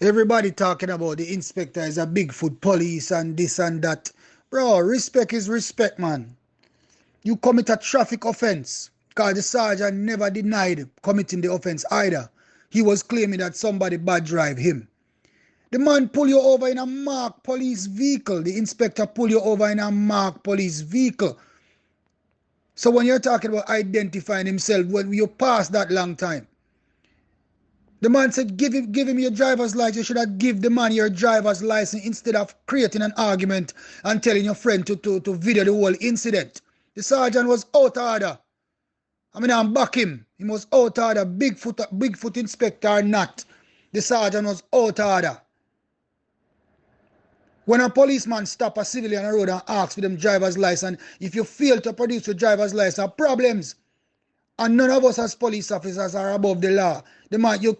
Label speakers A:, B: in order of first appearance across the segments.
A: Everybody talking about the inspector is a Bigfoot police and this and that. Bro, respect is respect, man. You commit a traffic offense, because the sergeant never denied committing the offense either. He was claiming that somebody bad drive him. The man pull you over in a marked police vehicle. The inspector pull you over in a marked police vehicle. So when you're talking about identifying himself, when you pass that long time, the man said, give him your driver's license. You should have give the man your driver's license instead of creating an argument and telling your friend to video the whole incident. The sergeant was out of order. I mean, I'm back him. He was out of order. Bigfoot inspector or not. The sergeant was out of order. When a policeman stop a civilian on the road and asks for them driver's license, if you fail to produce your driver's license, problems. And none of us as police officers are above the law. The man, you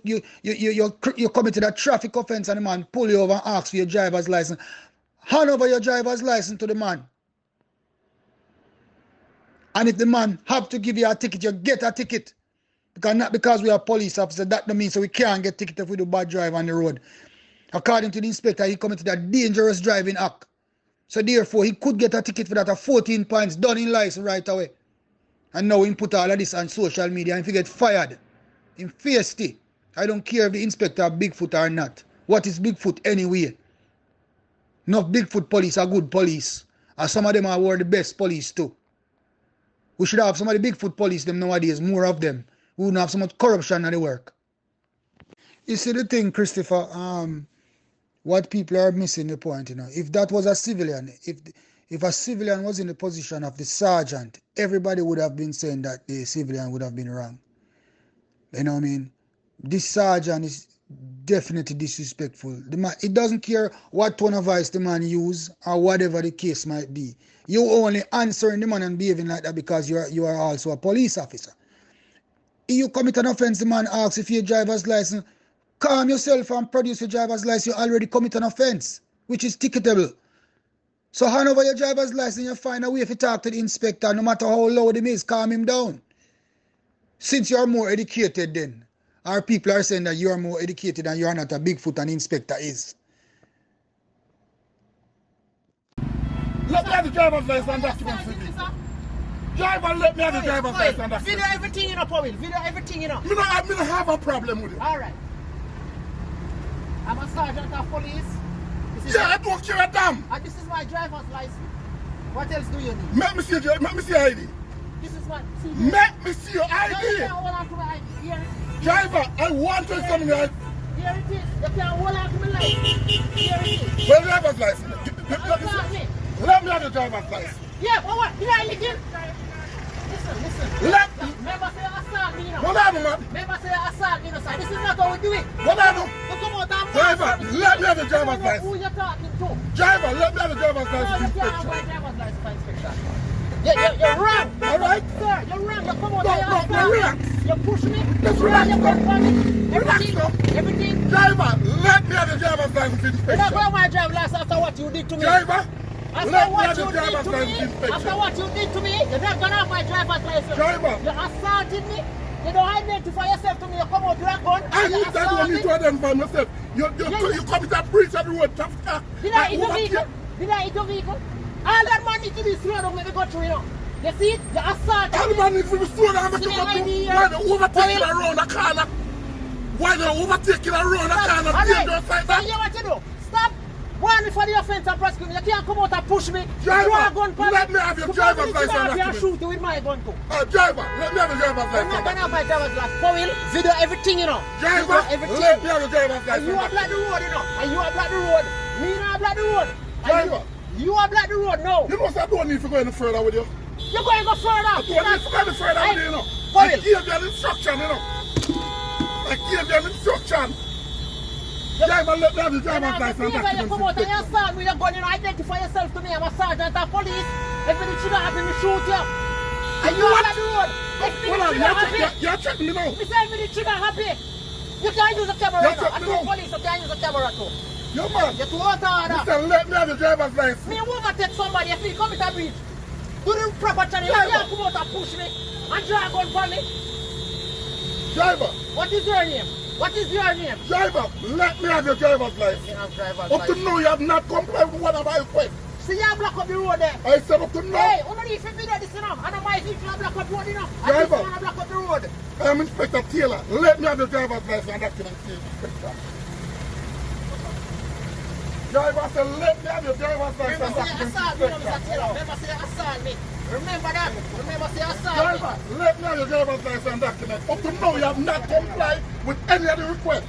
A: committed a traffic offense and the man pull you over and ask for your driver's license. Hand over your driver's license to the man. And if the man have to give you a ticket, you get a ticket. Because not because we are police officers, that don't mean so we can't get ticket if we do bad drive on the road. According to the inspector, he committed a dangerous driving act. So therefore, he could get a ticket for that at 14 points, done in license right away. And now he put all of this on social media and if he get fired, in feisty. I don't care if the inspector are Bigfoot or not. What is Bigfoot anyway? Enough Bigfoot police are good police. And some of them are the best police too. We should have some of the Bigfoot police them nowadays, more of them. We wouldn't have so much corruption in the work. You see the thing, Christopher, what people are missing the point, If that was a civilian, if a civilian was in the position of the sergeant, everybody would have been saying that the civilian would have been wrong. You know what I mean? This sergeant is definitely disrespectful. The man, it doesn't care what tone of voice the man use or whatever the case might be. You only answering the man and behaving like that because you are also a police officer. If you commit an offense, the man asks if you driver's license, calm yourself and produce your driver's license. You already commit an offense, which is ticketable. So hand over your driver's license, you find a way to talk to the inspector, no matter how loud him is, calm him down. Since you are more educated then, our people are saying that you are more educated and you are not a Bigfoot and inspector is.
B: Let me have the driver's license and documents for me. Driver, let me have the driver's license and documents.
C: Video everything, Powell. Video everything,
B: I don't have a problem with it.
C: Alright. I'm a sergeant of police.
B: I don't care a damn.
C: And this is my driver's license. What else do you need?
B: Let me see your ID.
C: This is my...
B: Let me see your ID.
C: No, you can't hold on to my ID. Here.
B: Driver, I want to examine your ID.
C: Here it is. You can't hold on to my license. Here it is.
B: Well, driver's license. Let me have the driver's license.
C: Yeah, but what? Did I listen? Listen. Remember say assault me,
B: What happened, man?
C: Remember say assault me, sir. This is not how we do it.
B: What happened?
C: You come out and...
B: Driver, let me have the driver's license.
C: Who you talking to?
B: Driver, let me have the driver's
C: No,
B: license
C: you can't have
B: inspection.
C: my driver's license for inspection. You're wrong.
B: Alright?
C: Sir, you're wrong. You come out
B: No,
C: and
B: no, relax.
C: You push me.
B: Just
C: You
B: relax,
C: you
B: sir.
C: come for me.
B: Relax, sir.
C: Everything.
B: Driver, let me have the driver's license
C: You're not
B: inspection.
C: going to my driver's license after what you did to me.
B: Driver,
C: After
B: let me
C: what
B: have the
C: you did
B: driver's
C: to me.
B: license
C: After
B: inspection.
C: what you did to me. You're not going to have my driver's license.
B: Driver.
C: You assaulted me. You don't identify yourself to me. You come out with a gun.
B: I
C: You
B: need that one need to identify myself. You commit a breach everywhere.
C: Did I hit your vehicle? Did I hit your vehicle? All that man need to do is throw down when they go through, You see it? You assaulted
B: All the
C: me.
B: man needs to be slow down.
C: See the ID
B: Why
C: here?
B: they overtaking around the corner? Why they overtaking around the corner? Dangerous like
C: So
B: that?
C: you know what you do? Stop. Warn me for the offense and prosecute me. You can't come out and push me.
B: Driver,
C: Throw a gun for
B: let me have your driver's license and
C: and
B: document.
C: shoot you with my gun too.
B: Driver, let me have the driver's
C: I'm
B: license.
C: not gonna have my driver's license. Powell, video everything,
B: Driver,
C: Video everything.
B: let me have the driver's
C: And
B: license.
C: you are block the road, And you are block the road. Me not block the road. And
B: Driver.
C: You are block the road now.
B: You must have don't need to go any further with you.
C: You're going to go further.
B: You don't need to go any further with you,
C: Powell.
B: I gave you an instruction, I gave you an instruction. Driver, let me have the driver's license and
C: You come out and
B: document.
C: you assault me, you're going to identify yourself to me. I'm a sergeant of police. Everything should have happened to shoot you. And you are block the road.
B: Hold on, you're checking me now.
C: Me say everything should have happened. You can't use a camera
B: Yes,
C: now.
B: sir,
C: I
B: no.
C: told police you can't use a camera too.
B: Yo, man.
C: You're too out of order.
B: Listen, let me have the driver's license.
C: Me overtake somebody if you commit a breach. Do the proper channel. You can't come out and push me and draw a gun for me.
B: Driver,
C: What is your name? What is your name?
B: Driver, let me have your driver's license.
C: You have driver's
B: Up to
C: license.
B: now, you have not complied with one of my requests.
C: See, you block up the road there.
B: I said up to now.
C: Hey, only if you video this enough. I don't mind if you block up the road enough. I
B: Driver.
C: just want to block up the road.
B: I am Inspector Taylor. Let me have your driver's license and document, Inspector. Driver, I said, let me have your driver's license and
C: Remember, say
B: document,
C: assault me,
B: Inspector.
C: Mr. Taylor. Remember, say assault me. Remember that. Remember, say assault
B: Driver,
C: me.
B: let me have your driver's license and document. Up to now, you have not complied with any of the requests.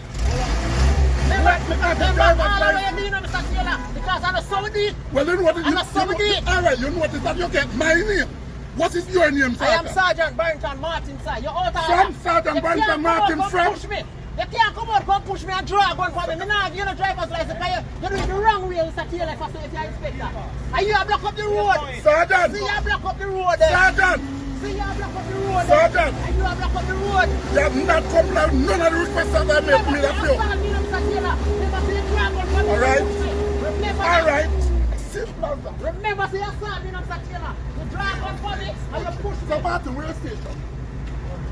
B: Let me have your driver's
C: all the way
B: license.
C: you know, Mr. Taylor, because I know somebody.
B: Well, you know what it is?
C: I'm a somebody.
B: Alright, you notice that you get my name. What is your name,
C: I am
B: Sergeant?
C: Sergeant Barrington Martin, sir. You're out of
B: From
C: order.
B: Sergeant
C: You
B: Barrington
C: can't come
B: Martin,
C: out,
B: from?
C: come push me. You can't come out, come push me and drag one for me. Me not give you no driver's license because you're doing the wrong way, Mr. Taylor, if you're inspector. And you have blocked up the road.
B: Sergeant!
C: See, you have blocked up the road there.
B: Sergeant!
C: See, you have blocked up the road there.
B: Sergeant!
C: And you have blocked up the road.
B: You have not complied with none of the requests that I made me of you. Alright. Alright. Simple as that.
C: Remember, say assault me, Mr. Taylor. You drag one for me and you push me.
B: So Martin, where station?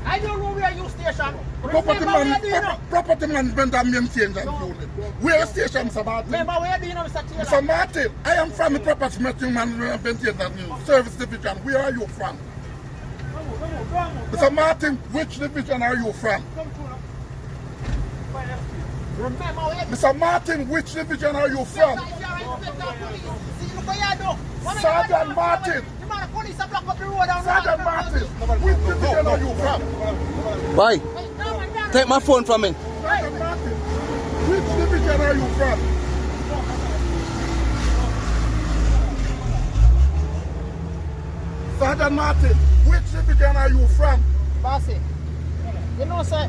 C: I don't know where you station.
B: Property,
C: Remember where you know.
B: property management and maintenance and unit. Where station, Mr. Martin?
C: Remember where you know, Mr. Taylor.
B: Mr. Martin, I am from the property management and maintenance and unit. Service division. Where are you from? Mr. Martin, which division are you from?
C: Remember where you
B: Mr. Martin, which division are you from? Sergeant Martin. Sergeant Martin, which division are you from?
D: Why? Take my phone from me.
B: Sergeant Martin, which division are you from? Sergeant Martin, which division are you from?
C: Bossy, you know, sir,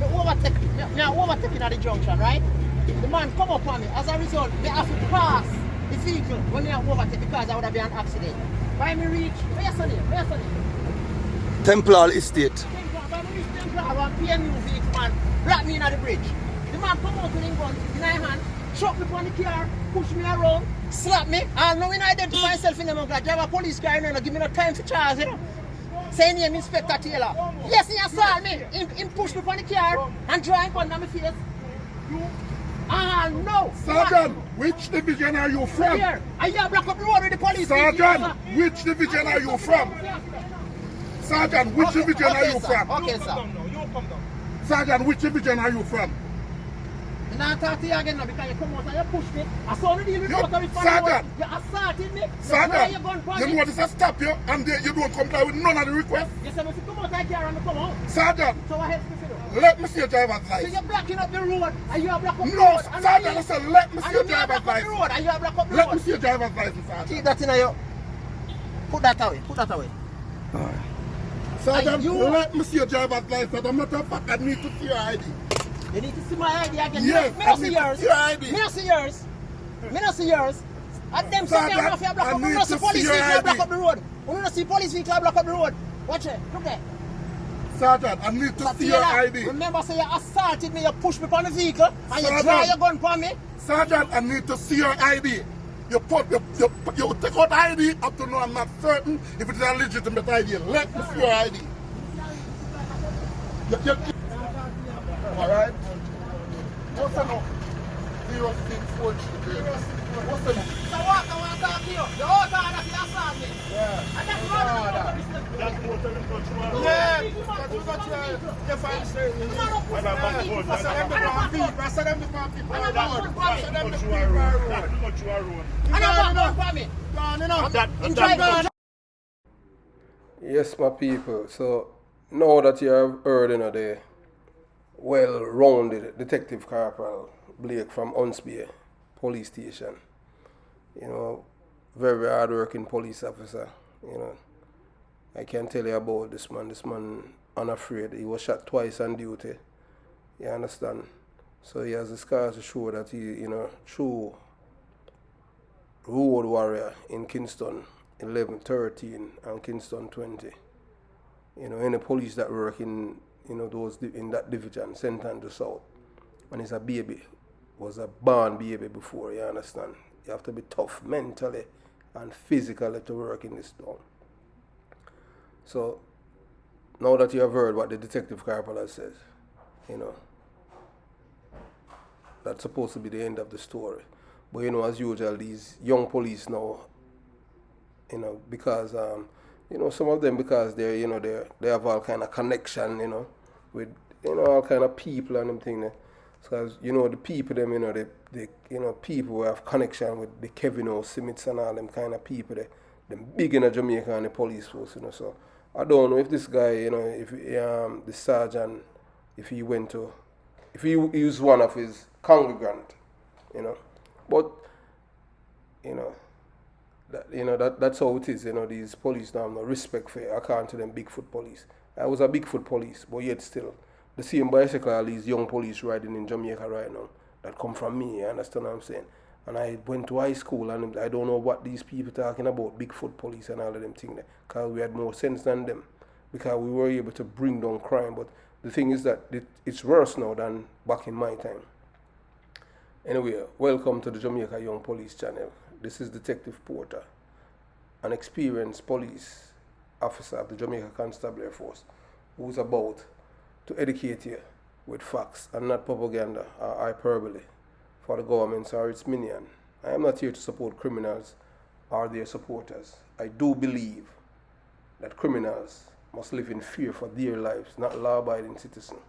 C: me overtaking at the junction, right? The man come up on me. As a result, me have to pass the vehicle when me overtake because I would have been an accident. By me reach, where's the name? Where's the name?
D: Temple Estate.
C: By me reach Temple, one PMU vehicle man, block me in the bridge. The man come out with him gun in my hand, chuck me on the car, push me around, slap me, and now when I identify myself in the man, drive a police car and give me no time for charge, you know. Say name Inspector Taylor. Yes, he assault me. He pushed me on the car and drive on my face. No.
B: Sergeant, which division are you from?
C: Here. I have blocked up the road with the police.
B: Sergeant, which division are you from? Sergeant, which division are you
C: sir.
B: from?
C: Okay, sir.
B: Sergeant, which division are you from?
C: And I talk to you again now because you come out and you push me. I saw the deal with
B: You-
C: motor with
B: Sergeant.
C: You assaulted me.
B: Sergeant,
C: you gun for
B: you
C: me.
B: know what is a stop you and you don't comply with none of the requests?
C: You said if you come out of the car and I come out.
B: Sergeant,
C: So what helps me to do?
B: let me see your driver's
C: So
B: license.
C: you're blocking up the road and you have blocked up the
B: No,
C: road.
B: Sergeant, I said let me see
C: and
B: your
C: you have
B: driver's
C: blocked up the
B: license.
C: road and you have blocked up the
B: Let me
C: road.
B: see your driver's license, Sergeant.
C: Keep that in your... Put that away. Put that away.
B: Sergeant,
C: you-
B: let me see your driver's license. As a matter of fact, I need to see your ID.
C: You need to see my ID again.
B: Yes,
C: me
B: I
C: not see
B: need to
C: yours.
B: see your ID.
C: Me not see yours. Me not see yours. And them say
B: Sergeant,
C: me have to block
B: I
C: up. We
B: need
C: not see
B: to
C: police
B: see your
C: vehicle block
B: ID.
C: up the road. We not see police vehicle block up the road. Watch it. Look there.
B: Sergeant, I need to see your ID.
C: Remember, say you assaulted me, you pushed me on the vehicle, and you
B: Sergeant.
C: draw your gun for me.
B: Sergeant, I need to see your ID. You take out ID up to now. I'm not certain if it is a legitimate ID. Let me see your ID. All right. What's the number? 0643. What's the number?
C: So what I want to talk to you? The whole time that you assault me.
B: Yeah.
C: And that's what I want to
B: Yeah, you got your fine saying. I said them the bad people are road. I said them the people are road.
C: And I'm not going for me.
B: Gone, you know.
C: In driving.
D: Yes, my people. So now that you have heard the well-rounded Detective Corporal Blake from Huntsby Police Station, very hard-working police officer, I can tell you about this man. This man unafraid. He was shot twice on duty. You understand? So he has the scars to show that he, true road warrior in Kingston 1113 and Kingston 20. Any police that work in those in that division, Centre to South, when he's a baby, was a born baby before, you understand? You have to be tough mentally and physically to work in this town. So now that you have heard what the Detective Corporal says, That's supposed to be the end of the story. But you know, as usual, these young police now, you know, because you know, some of them, because they're, you know, they have all kind of connection, you know, with, you know, all kind of people and them thing. Because you know, the people them, you know, the you know, people who have connection with the Kevin O. Smiths and all them kind of people, them big in Jamaica and the police force, you know. So I don't know if this guy, you know, if the sergeant, if he went to, if he used one of his congregant, you know, but you know, that's how it is. You know, these police now have no respect for, according to them, Bigfoot police. I was a Bigfoot police, but yet still, the same bicycle all these young police riding in Jamaica right now, that come from me, you understand what I'm saying? And I went to high school, and I don't know what these people talking about, Bigfoot police and all of them things, because we had more sense than them, because we were able to bring down crime. But the thing is that it's worse now than back in my time. Anyway, welcome to the Jamaica Young Police channel. This is Detective Porter, an experienced police officer of the Jamaica Constabulary Force, who is about to educate you with facts and not propaganda or hyperbole for the government or its minion. I am not here to support criminals or their supporters. I do believe that criminals must live in fear for their lives, not law-abiding citizens.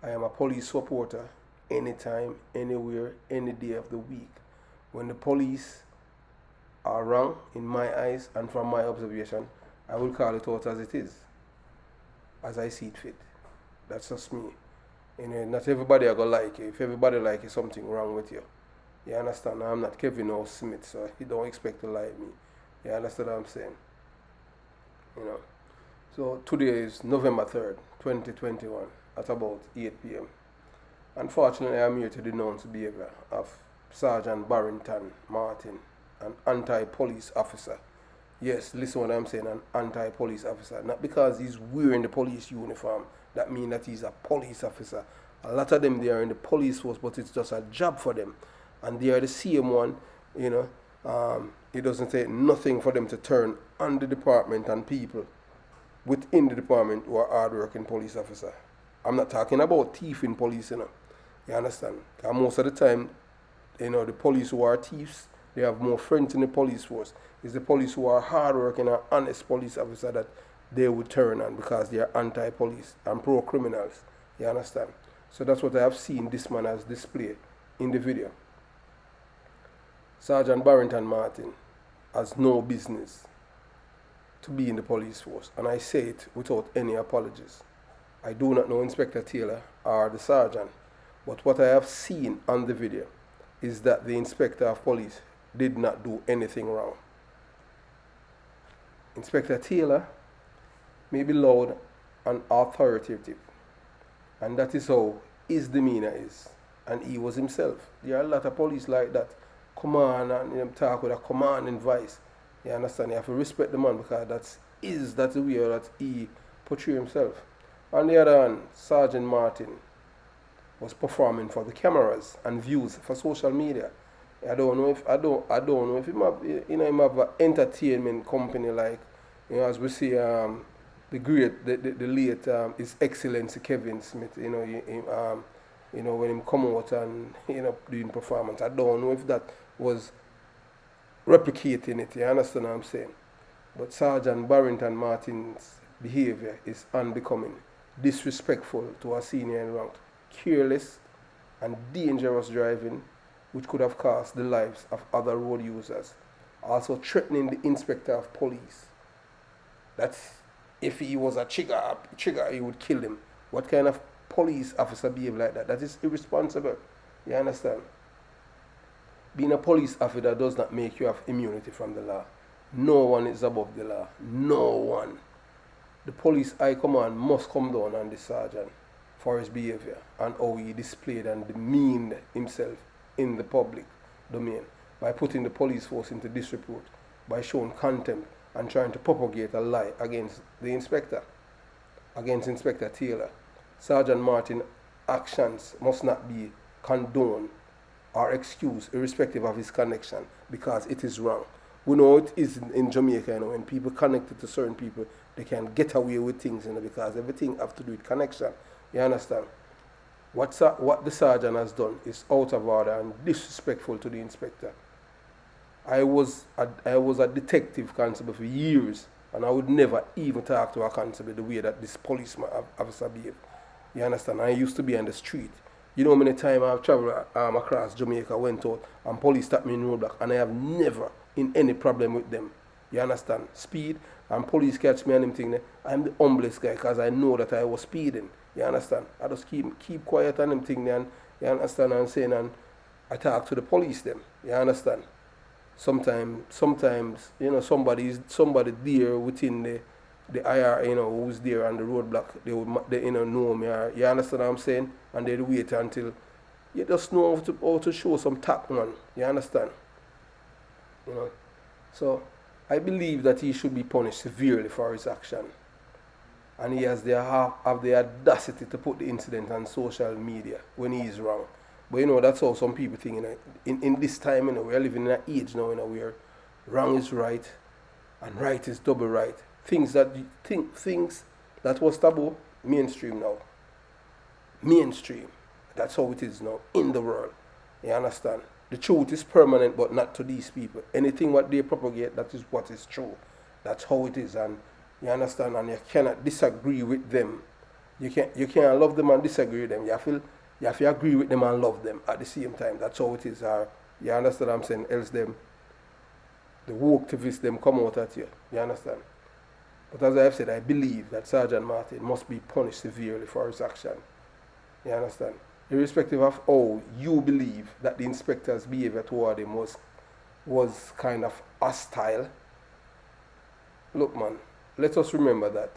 D: I am a police supporter anytime, anywhere, any day of the week. When the police are wrong, in my eyes and from my observation, I will call it out as it is, as I see it fit. That's just me. You know, not everybody are gonna like you. If everybody like you, something wrong with you. You understand? I'm not Kevin O. Smith, so you don't expect to like me. You understand what I'm saying? You know. So today is November 3rd, 2021, at about 8 p.m. Unfortunately, I'm here to denounce the behavior of Sergeant Barrington Martin, an anti-police officer. Yes, listen what I'm saying, an anti-police officer. Not because he's wearing the police uniform, that means that he's a police officer. A lot of them, they are in the police force, but it's just a job for them. And they are the same one, you know, it doesn't take nothing for them to turn on the department and people within the department who are hard-working police officer. I'm not talking about thief in police, you know. You understand? And most of the time, you know, the police who are thieves, they have more friends in the police force. It's the police who are hard-working and honest police officer that they would turn on because they are anti-police and pro-criminals. You understand? So that's what I have seen this man has displayed in the video. Sergeant Barrington Martin has no business to be in the police force, and I say it without any apologies. I do not know Inspector Taylor or the sergeant, but what I have seen on the video is that the Inspector of Police did not do anything wrong. Inspector Taylor may be loud and authoritative, and that is how his demeanor is, and he was himself. There are a lot of police like that, come on and talk with a commanding voice. You understand? You have to respect the man because that's the way that he portray himself. On the other hand, Sergeant Martin was performing for the cameras and views for social media. I don't know if him have, you know, him have an entertainment company like, you know, as we see the late His Excellency Kevin Smith, you know, you know, when him come out and, you know, doing performance. I don't know if that was replicating it, you understand what I'm saying? But Sergeant Barrington Martin's behavior is unbecoming, disrespectful to a senior in rank, careless and dangerous driving, which could have cost the lives of other road users. Also threatening the Inspector of Police. That's if he was a trigger, he would kill him. What kind of police officer behave like that? That is irresponsible. You understand? Being a police officer does not make you have immunity from the law. No one is above the law. No one. The police high command must come down on the sergeant for his behavior and how he displayed and demeaned himself in the public domain by putting the police force into disrepute, by showing contempt and trying to propagate a lie against the inspector, against Inspector Taylor. Sergeant Martin's actions must not be condoned or excused irrespective of his connection because it is wrong. We know it is in Jamaica, you know, when people connected to certain people, they can get away with things, you know, because everything has to do with connection. You understand? What the sergeant has done is out of order and disrespectful to the inspector. I was a detective constable for years, and I would never even talk to a constable the way that this policeman officer behaved. You understand? I used to be on the street. You know how many times I've traveled across Jamaica, went out, and police stopped me in roadblock, and I have never in any problem with them. You understand? Speed, and police catch me and them thing there. I'm the humblest guy because I know that I was speeding. You understand? I just keep quiet on them thing there, and you understand what I'm saying, and I talk to the police them. You understand? Sometimes, you know, somebody there within the IR, you know, who's there on the roadblock, they you know me, or, you understand what I'm saying? And they wait until you just know how to show some tact, man. You understand? You know. So I believe that he should be punished severely for his action. And he has the audacity to put the incident on social media when he is wrong. But you know, that's how some people think, you know, in this time, you know, we're living in an age now, you know, where wrong is right and right is double right. Things that was taboo, mainstream now. Mainstream. That's how it is now in the world. You understand? The truth is permanent, but not to these people. Anything what they propagate, that is what is true. That's how it is, and you understand, and you cannot disagree with them. You can't love them and disagree with them. You have to agree with them and love them at the same time. That's how it is. You understand what I'm saying? Else the woke activists them come out at you. You understand? But as I have said, I believe that Sergeant Martin must be punished severely for his action. You understand? Irrespective of how you believe that the inspector's behavior toward him was kind of hostile. Look, man, let us remember that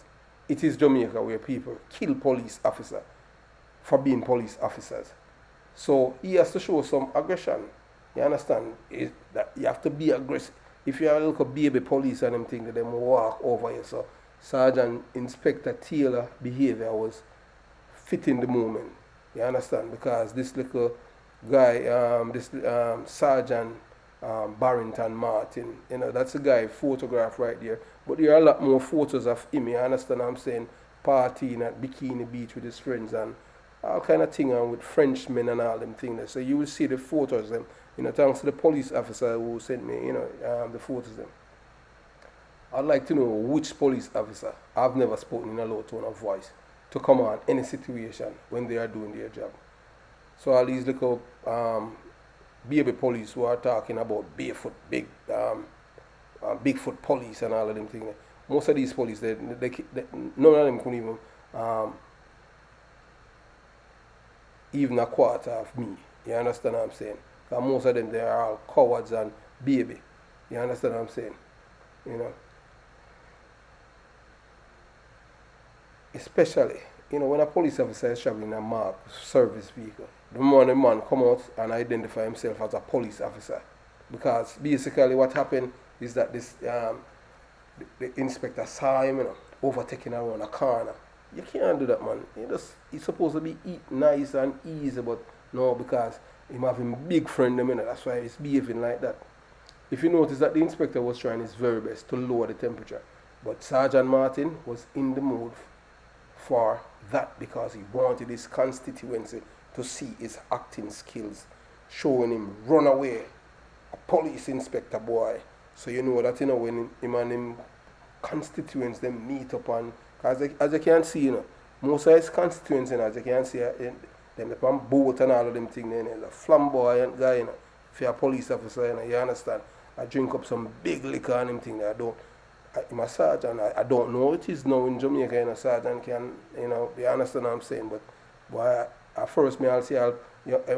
D: it is Jamaica where people kill police officers for being police officers. So he has to show some aggression. You understand? That you have to be aggressive. If you have a little baby police and them thing, them walk over you. So Sergeant Inspector Taylor behavior was fitting the moment. You understand? Because this little guy, Sergeant Barrington Martin, you know, that's a guy photographed right there. But there are a lot more photos of him. You understand what I'm saying? Partying at Bikini Beach with his friends and all kind of thing, and with Frenchmen and all them things. So you will see the photos them. You know, thanks to the police officer who sent me, you know, the photos them. I'd like to know which police officer, I've never spoken in a low tone of voice, to come on any situation when they are doing their job. So all these little baby police who are talking about Bigfoot police and all of them things. Most of these police, they none of them could even a quarter of me. You understand what I'm saying? Because most of them, they are all cowards and baby. You understand what I'm saying? You know? Especially, you know, when a police officer is traveling in a marked service vehicle, the man come out and identify himself as a police officer. Because basically what happened is that this the inspector saw him, you know, overtaking around a corner. You can't do that, man. He's supposed to be nice and easy, but no, because him having big friend, you know, that's why he's behaving like that. If you notice that the inspector was trying his very best to lower the temperature, but Sergeant Martin was in the mood for that because he wanted his constituency to see his acting skills, showing him run away, a police inspector boy. So you know that, you know, when him and him constituents them meet up, and as you can see, you know, most of his constituents, you know, as you can see, them on boat and all of them things, you know, a flamboyant guy, you know, if you're a police officer, you know, you understand. I drink up some big liquor and them things. I'm a sergeant. I don't know what it is now in Jamaica, you know, sergeant can, you know, you understand what I'm saying, but boy, at first I'll say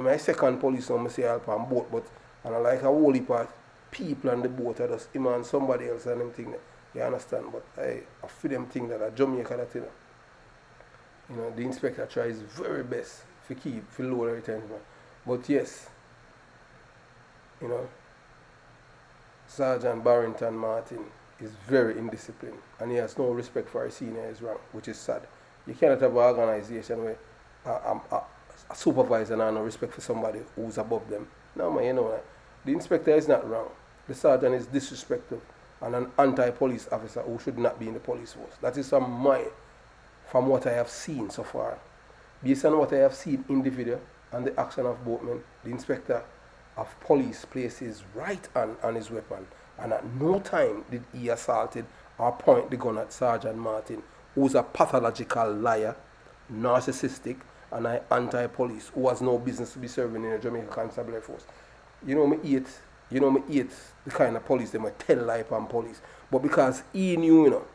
D: my second police, I say I'll on boat, but and I like a whole heap of people on the boat, I just him and somebody else and them thing. You understand? But I feel them thing that at Jamaica that, you know, the inspector tries very best to lower the retention. But yes, you know, Sergeant Barrington Martin is very indisciplined and he has no respect for his seniors rank, which is sad. You cannot have an organization where a supervisor has no respect for somebody who's above them. No, man, you know, the inspector is not wrong. The sergeant is disrespectful and an anti-police officer who should not be in the police force. That is from what I have seen so far. Based on what I have seen in the video and the action of both men, the inspector of police placed his right hand on his weapon, and at no time did he assaulted or point the gun at Sergeant Martin, who's a pathological liar, narcissistic, and an anti-police who has no business to be serving in the Jamaica Constabulary Force. You know me hate the kind of police they might tell lie on police. But because he knew,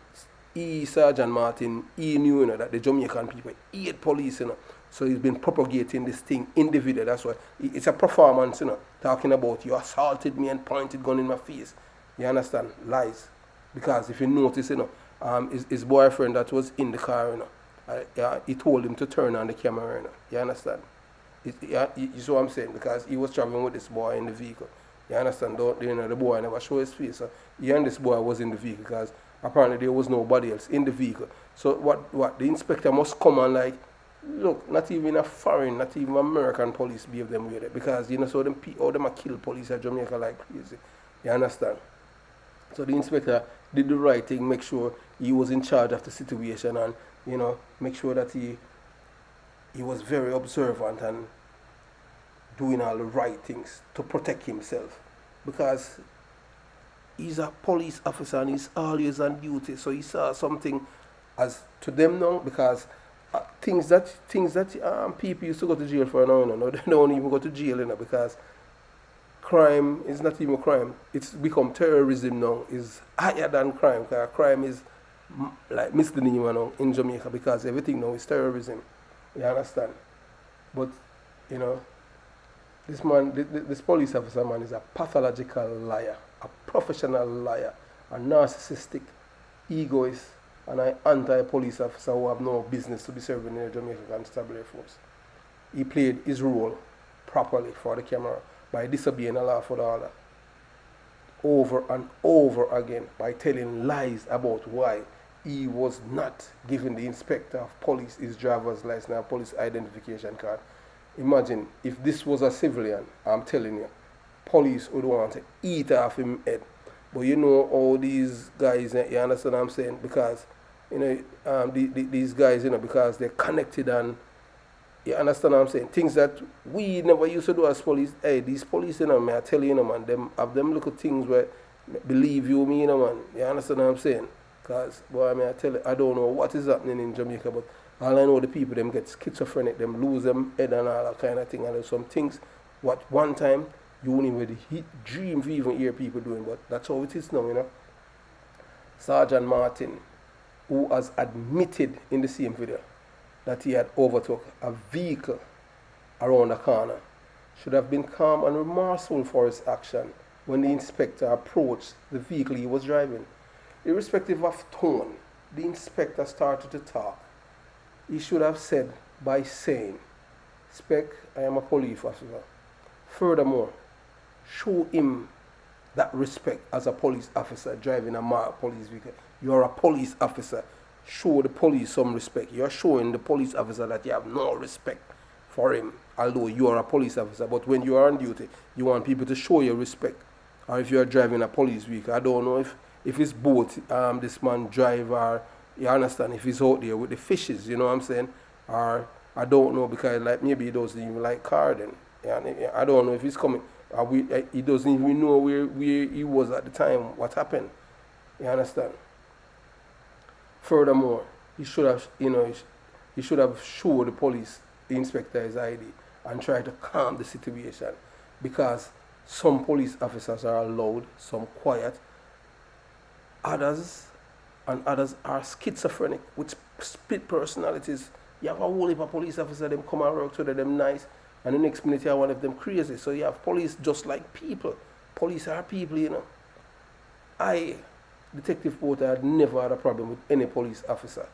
D: Sergeant Martin, he knew, that the Jamaican people hate police, So he's been propagating this thing in the video. That's why it's a performance, talking about you assaulted me and pointed gun in my face. You understand? Lies. Because if you notice, his boyfriend that was in the car, he told him to turn on the camera, You understand? You see what I'm saying? Because he was traveling with this boy in the vehicle. You understand? The boy never showed his face. So he and this boy was in the vehicle because apparently there was nobody else in the vehicle. So what the inspector must come and look, not even a foreign, not even American police behave them with it. Because so all them kill police at Jamaica like crazy. You understand? So the inspector did the right thing, make sure he was in charge of the situation and, make sure that he was very observant and doing all the right things to protect himself. Because he's a police officer and he's always on duty. So he saw something as to them now, because things that people used to go to jail for now, they don't even go to jail, because crime is not even crime. It's become terrorism now. It's higher than crime. Because crime is like misdemeanor now in Jamaica, because everything now is terrorism. You understand? But this man, this police officer man, is a pathological liar, a professional liar, a narcissistic, egoist, and an anti-police officer who have no business to be serving in the Jamaica Constabulary Force. He played his role properly for the camera by disobeying a lawful order over and over again, by telling lies about why he was not giving the inspector of police his driver's license or police identification card. Imagine if this was a civilian, I'm telling you, police would want to eat off him head. But all these guys, you understand what I'm saying? Because, these guys, because they're connected and, you understand what I'm saying? Things that we never used to do as police. Hey, these police, man, I tell you, man, them look at things where, believe you me, man. You understand what I'm saying? Because, boy, I tell you, I don't know what is happening in Jamaica, but all I know, the people, them get schizophrenic, them lose them head and all that kind of thing. And there's some things, what one time, you won't even dream of even hear people doing, but that's how it is now, Sergeant Martin, who has admitted in the same video that he had overtook a vehicle around the corner, should have been calm and remorseful for his action when the inspector approached the vehicle he was driving. Irrespective of tone, the inspector started to talk. He should have said by saying, "Spec, I am a police officer." Furthermore, show him that respect as a police officer driving a marked police vehicle. You are a police officer. Show the police some respect. You're showing the police officer that you have no respect for him, although you are a police officer. But when you are on duty, you want people to show you respect. Or if you are driving a police vehicle, I don't know if it's both this man drive, or you understand, if he's out there with the fishes, you know what I'm saying? Or I don't know, because like maybe he doesn't even like car then. Yeah, I don't know if he's coming. He doesn't even know where he was at the time, what happened. You understand? Furthermore, he should have, he should have showed the inspector his ID and tried to calm the situation, because some police officers are loud, some quiet, others are schizophrenic with split personalities. You have a whole heap of police officers, them come and work together, them nice, and the next minute you have one of them crazy. So you have police just like people. Police are people, I, Detective Porter, had never had a problem with any police officer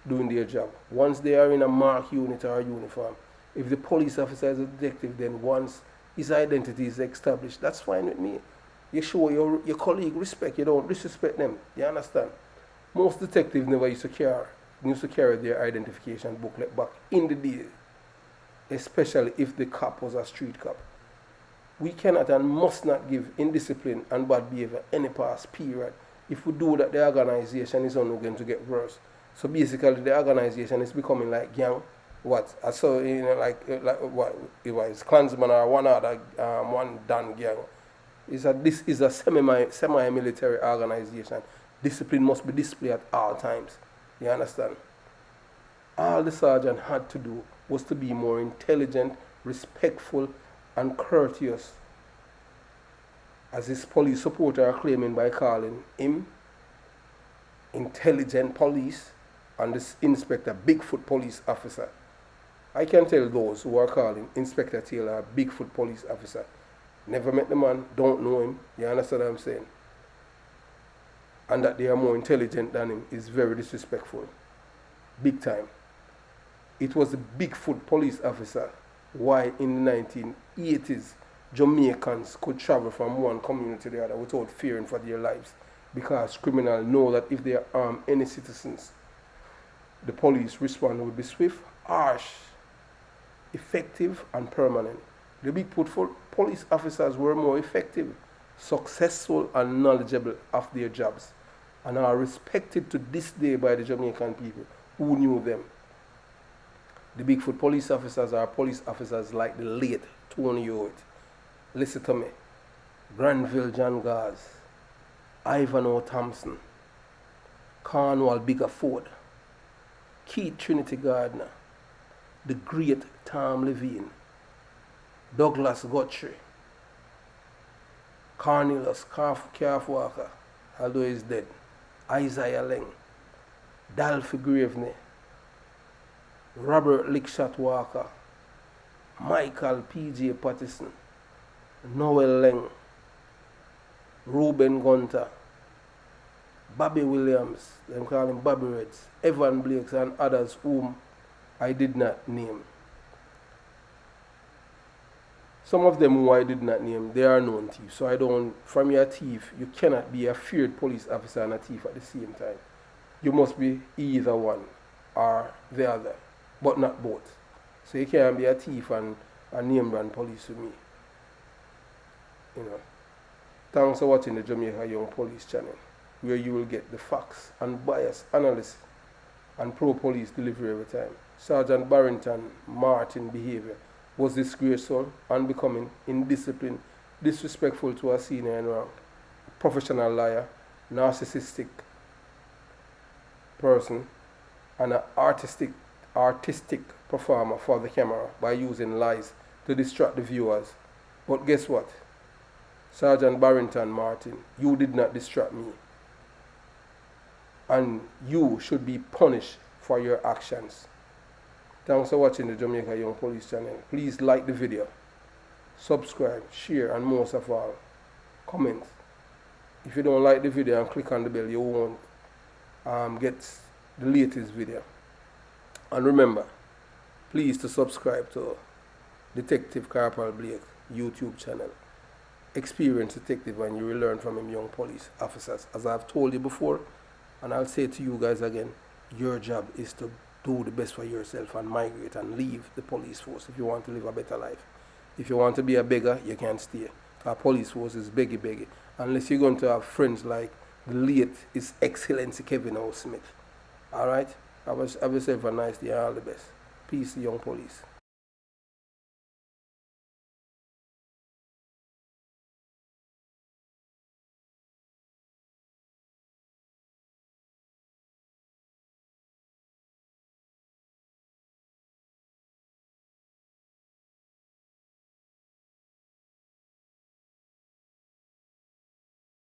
D: doing their job. Once they are in a marked unit or a uniform, if the police officer is a detective, then once his identity is established, that's fine with me. You show your colleague respect, you don't disrespect them. You understand? Most detectives never used to carry their identification booklet back in the day, especially if the cop was a street cop. We cannot and must not give indiscipline and bad behavior any pass, period. If we do that, the organization is only going to get worse. So basically, the organization is becoming like gang. what I saw, like what it was Klansman or one other one Dan gang. This is a semi-military organization. Discipline must be displayed at all times. You understand? All the sergeant had to do was to be more intelligent, respectful, and courteous, as his police supporter are claiming by calling him intelligent police and this Inspector Bigfoot police officer. I can tell those who are calling Inspector Taylor a Bigfoot police officer. Never met the man, don't know him, you understand what I'm saying? And that they are more intelligent than him is very disrespectful. Big time. It was the Bigfoot police officer why in the 1980s Jamaicans could travel from one community to the other without fearing for their lives, because criminals know that if they harm any citizens, the police response will be swift, harsh, effective, and permanent. The Bigfoot police officers were more effective, successful, and knowledgeable of their jobs, and are respected to this day by the Jamaican people who knew them. The Bigfoot police officers are police officers like the late Tony Hewitt, listen to me, Granville John Gaz, Ivan O. Thompson, Cornwall Bigger Ford, Keith Trinity Gardner, the great Tom Levine, Douglas Guthrie, Cornelius Calf Walker, although he's dead, Isaiah Leng, Dalphy Graveney, Robert Lickshot Walker, Michael P.J. Pattison, Noel Leng, Ruben Gunter, Bobby Williams, them call him Bobby Reds, Evan Blakes, and others whom I did not name. Some of them who I did not name, they are known thieves. So I don't, from your thief, you cannot be a feared police officer and a thief at the same time. You must be either one or the other, but not both. So you can't be a thief and a name brand police with me. You know. Thanks for watching the Jamaica Young Police channel, where you will get the facts and bias analysis and pro-police delivery every time. Sergeant Barrington Martin behavior was disgraceful, unbecoming, indisciplined, disrespectful to a senior in rank, professional liar, narcissistic person, and an artistic performer for the camera by using lies to distract the viewers. But guess what? Sergeant Barrington Martin, you did not distract me. And you should be punished for your actions. Thanks for watching the Jamaica Young Police channel. Please like the video, subscribe, share, and most of all, comment. If you don't like the video and click on the bell, you won't get the latest video. And remember, please to subscribe to Detective Corporal Blake YouTube channel. Experienced detective, and you will learn from him young police officers. As I've told you before, and I'll say to you guys again, your job is to do the best for yourself and migrate and leave the police force if you want to live a better life. If you want to be a beggar, you can't stay. Our police force is beggy. Unless you're going to have friends like the late His Excellency Kevin O. Smith. Alright? Have yourself a nice day and all the best. Peace, young police.